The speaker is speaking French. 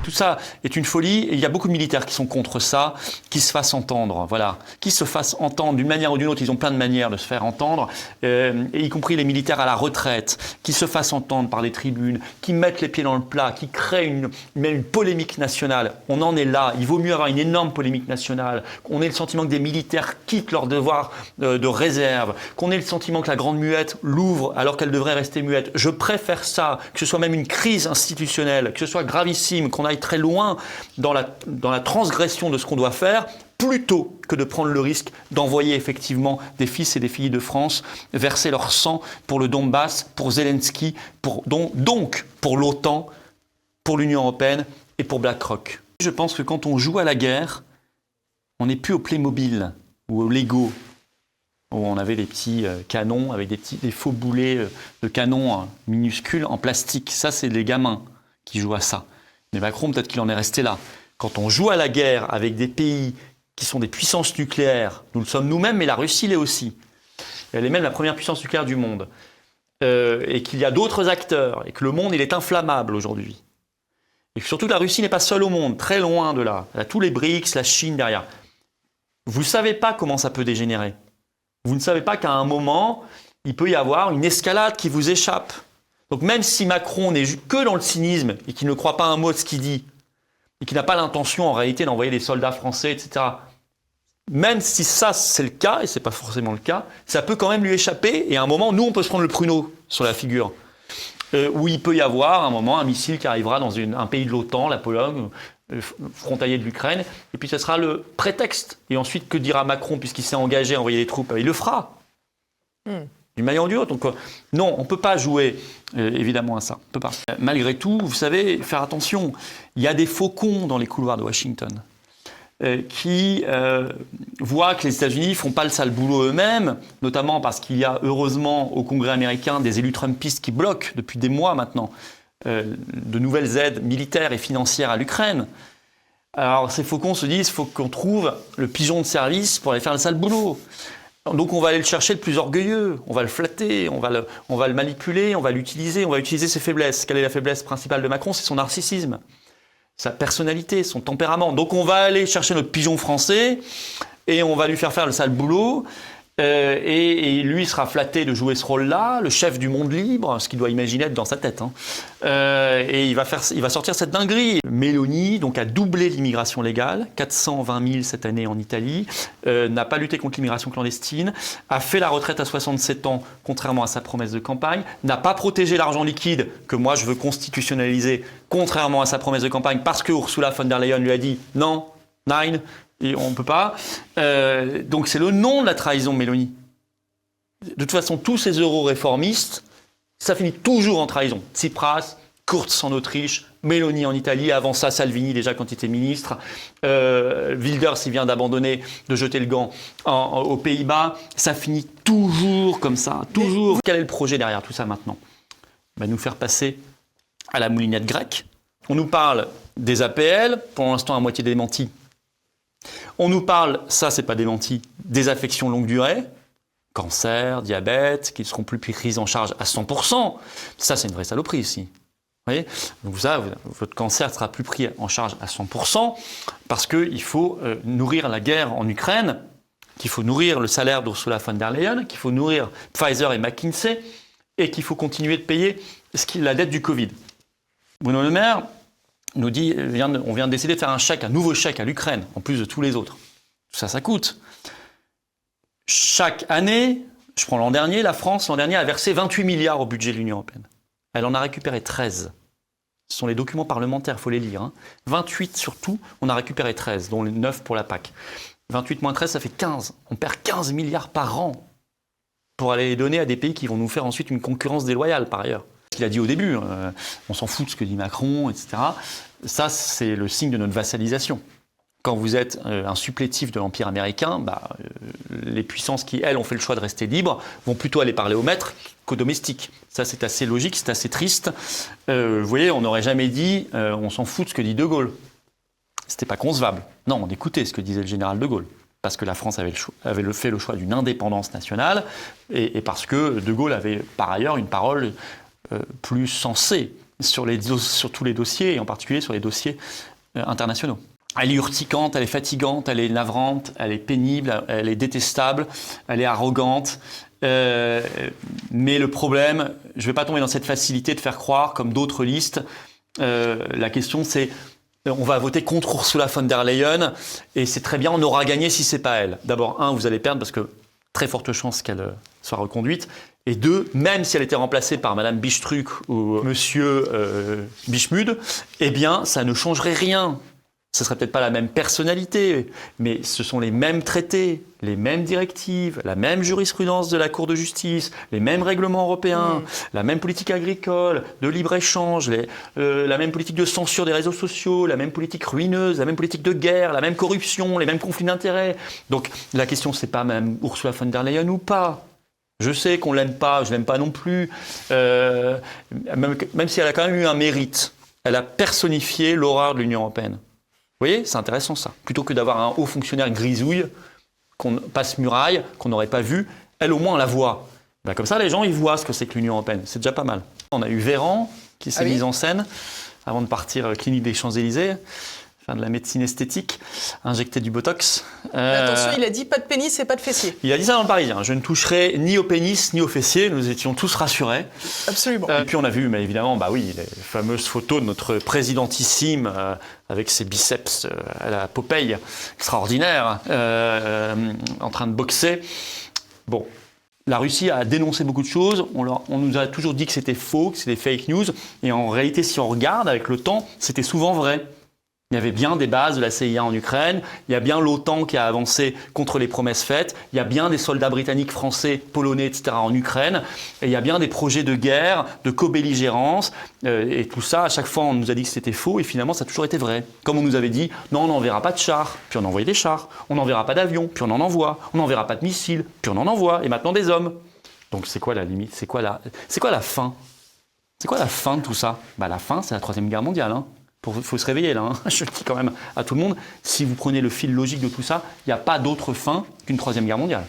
Tout ça est une folie et il y a beaucoup de militaires qui sont contre ça, qui se fassent entendre, voilà, qui se fassent entendre d'une manière ou d'une autre. Ils ont plein de manières de se faire entendre, et y compris les militaires à la retraite, qui se fassent entendre par les tribunes, qui mettent les pieds dans le plat, qui créent même une polémique nationale. On en est là. Il vaut mieux avoir une énorme polémique nationale, qu'on ait le sentiment que des militaires quittent leur devoir de réserve, qu'on ait le sentiment que la grande muette l'ouvre alors qu'elle devrait rester muette. Je préfère ça, que ce soit même une crise institutionnelle, que ce soit gravissime, qu'on aille très loin dans la transgression de ce qu'on doit faire, plutôt que de prendre le risque d'envoyer effectivement des fils et des filles de France verser leur sang pour le Donbass, pour Zelensky, donc pour l'OTAN, pour l'Union européenne et pour BlackRock. Je pense que quand on joue à la guerre, on n'est plus au Playmobil ou au Lego, où on avait des petits canons avec des faux boulets de canons minuscules en plastique. Ça, c'est les gamins qui jouent à ça. Mais Macron, peut-être qu'il en est resté là. Quand on joue à la guerre avec des pays qui sont des puissances nucléaires, nous le sommes nous-mêmes, mais la Russie l'est aussi. Elle est même la première puissance nucléaire du monde. Et qu'il y a d'autres acteurs, et que le monde, il est inflammable aujourd'hui. Et que surtout, la Russie n'est pas seule au monde, très loin de là. Elle a tous les BRICS, la Chine derrière. Vous ne savez pas comment ça peut dégénérer. Vous ne savez pas qu'à un moment, il peut y avoir une escalade qui vous échappe. Donc même si Macron n'est que dans le cynisme et qu'il ne croit pas un mot de ce qu'il dit, et qu'il n'a pas l'intention en réalité d'envoyer des soldats français, etc., même si ça c'est le cas, et ce n'est pas forcément le cas, ça peut quand même lui échapper, et à un moment, nous on peut se prendre le pruneau sur la figure, où il peut y avoir à un moment un missile qui arrivera dans un pays de l'OTAN, la Pologne, frontalier de l'Ukraine, et puis ce sera le prétexte. Et ensuite, que dira Macron, puisqu'il s'est engagé à envoyer des troupes? Il le fera, d'une manière ou d'une autre. Donc non, on ne peut pas jouer évidemment à ça. On peut pas. Malgré tout, vous savez, faire attention, il y a des faucons dans les couloirs de Washington qui voient que les États-Unis ne font pas le sale boulot eux-mêmes, notamment parce qu'il y a heureusement au Congrès américain des élus trumpistes qui bloquent depuis des mois maintenant de nouvelles aides militaires et financières à l'Ukraine. Alors ces faucons se disent qu'il faut qu'on trouve le pigeon de service pour aller faire le sale boulot. Donc on va aller le chercher le plus orgueilleux, on va le flatter, on va le manipuler, on va l'utiliser, on va utiliser ses faiblesses. Quelle est la faiblesse principale de Macron? C'est son narcissisme, sa personnalité, son tempérament. Donc on va aller chercher notre pigeon français et on va lui faire le sale boulot. Et lui sera flatté de jouer ce rôle-là, le chef du monde libre, ce qu'il doit imaginer être dans sa tête. Et il va sortir cette dinguerie. Mélanie donc, a doublé l'immigration légale, 420 000 cette année en Italie, n'a pas lutté contre l'immigration clandestine, a fait la retraite à 67 ans, contrairement à sa promesse de campagne, n'a pas protégé l'argent liquide, que moi je veux constitutionnaliser, contrairement à sa promesse de campagne, parce que Ursula von der Leyen lui a dit « non, nein ». Et on ne peut pas. Donc c'est le nom de la trahison de Mélanie. De toute façon, tous ces euro-réformistes, ça finit toujours en trahison. Tsipras, Kurz en Autriche, Mélanie en Italie, avant ça Salvini déjà quand il était ministre, Wilders il vient d'abandonner, de jeter le gant aux Pays-Bas. Ça finit toujours comme ça, toujours. Quel est le projet derrière tout ça maintenant? Nous faire passer à la moulinette grecque. On nous parle des APL, pour l'instant à moitié démenti. On nous parle, ça c'est pas démenti, des affections longue durée, cancer, diabète, qui ne seront plus prises en charge à 100%. Ça c'est une vraie saloperie ici. Vous voyez? Donc ça, votre cancer ne sera plus pris en charge à 100% parce qu'il faut nourrir la guerre en Ukraine, qu'il faut nourrir le salaire d'Ursula von der Leyen, qu'il faut nourrir Pfizer et McKinsey et qu'il faut continuer de payer la dette du Covid. Bruno Le Maire nous dit, on vient de décider de faire un nouveau chèque à l'Ukraine, en plus de tous les autres. Tout ça, ça coûte. Chaque année, je prends l'an dernier, la France, l'an dernier, a versé 28 milliards au budget de l'Union européenne. Elle en a récupéré 13. Ce sont les documents parlementaires, il faut les lire. 28 surtout, on a récupéré 13, dont les 9 pour la PAC. 28 moins 13, ça fait 15. On perd 15 milliards par an pour aller les donner à des pays qui vont nous faire ensuite une concurrence déloyale, par ailleurs. Ce qu'il a dit au début, on s'en fout de ce que dit Macron, etc. Ça, c'est le signe de notre vassalisation. Quand vous êtes un supplétif de l'Empire américain, les puissances qui, elles, ont fait le choix de rester libres, vont plutôt aller parler au maître qu'aux domestiques. Ça, c'est assez logique, c'est assez triste. Vous voyez, on n'aurait jamais dit on s'en fout de ce que dit De Gaulle. C'était pas concevable. Non, on écoutait ce que disait le général De Gaulle. Parce que la France avait fait le choix d'une indépendance nationale et parce que De Gaulle avait par ailleurs une parole plus sensée. sur tous les dossiers, et en particulier sur les dossiers internationaux. Elle est urticante, elle est fatigante, elle est navrante, elle est pénible, elle est détestable, elle est arrogante. Mais le problème, je ne vais pas tomber dans cette facilité de faire croire, comme d'autres listes, la question c'est, on va voter contre Ursula von der Leyen, et c'est très bien, on aura gagné si c'est pas elle. D'abord, vous allez perdre parce que très forte chance qu'elle soit reconduite. Et deux, même si elle était remplacée par Madame Bistruc ou Monsieur Bischmud, eh bien, ça ne changerait rien. Ce ne serait peut-être pas la même personnalité, mais ce sont les mêmes traités, les mêmes directives, la même jurisprudence de la Cour de justice, les mêmes règlements européens, la même politique agricole, de libre-échange, la même politique de censure des réseaux sociaux, la même politique ruineuse, la même politique de guerre, la même corruption, les mêmes conflits d'intérêts. Donc la question, c'est pas même Ursula von der Leyen ou pas. Je sais qu'on l'aime pas, je l'aime pas non plus, même si elle a quand même eu un mérite. Elle a personnifié l'horreur de l'Union européenne. Vous voyez, c'est intéressant ça. Plutôt que d'avoir un haut fonctionnaire grisouille, qu'on passe muraille, qu'on n'aurait pas vu, elle au moins on la voit. Ben, comme ça, les gens ils voient ce que c'est que l'Union européenne. C'est déjà pas mal. On a eu Véran qui s'est mise en scène avant de partir clinique des Champs-Élysées, faire de la médecine esthétique, injecter du Botox. Attention, il a dit pas de pénis et pas de fessier. Il a dit ça dans le Parisien. Je ne toucherai ni au pénis ni au fessier. Nous étions tous rassurés. Absolument. Et puis on a vu, mais évidemment, les fameuses photos de notre présidentissime avec ses biceps à la Popeye extraordinaire, en train de boxer. Bon. La Russie a dénoncé beaucoup de choses, on nous a toujours dit que c'était faux, que c'était fake news, et en réalité, si on regarde avec le temps, c'était souvent vrai. Il y avait bien des bases de la CIA en Ukraine, il y a bien l'OTAN qui a avancé contre les promesses faites, il y a bien des soldats britanniques, français, polonais, etc. en Ukraine, et il y a bien des projets de guerre, de co-belligérance, et tout ça, à chaque fois on nous a dit que c'était faux, et finalement ça a toujours été vrai. Comme on nous avait dit, non, on n'enverra pas de chars, puis on envoyait des chars, on n'enverra pas d'avions, puis on en envoie, on n'enverra pas de missiles, puis on en envoie, et maintenant des hommes. Donc c'est quoi la limite? C'est quoi la fin? C'est quoi la fin de tout ça? La fin, c'est la Troisième Guerre mondiale, hein. Il faut se réveiller là, hein. Je le dis quand même à tout le monde, si vous prenez le fil logique de tout ça, il n'y a pas d'autre fin qu'une Troisième Guerre mondiale.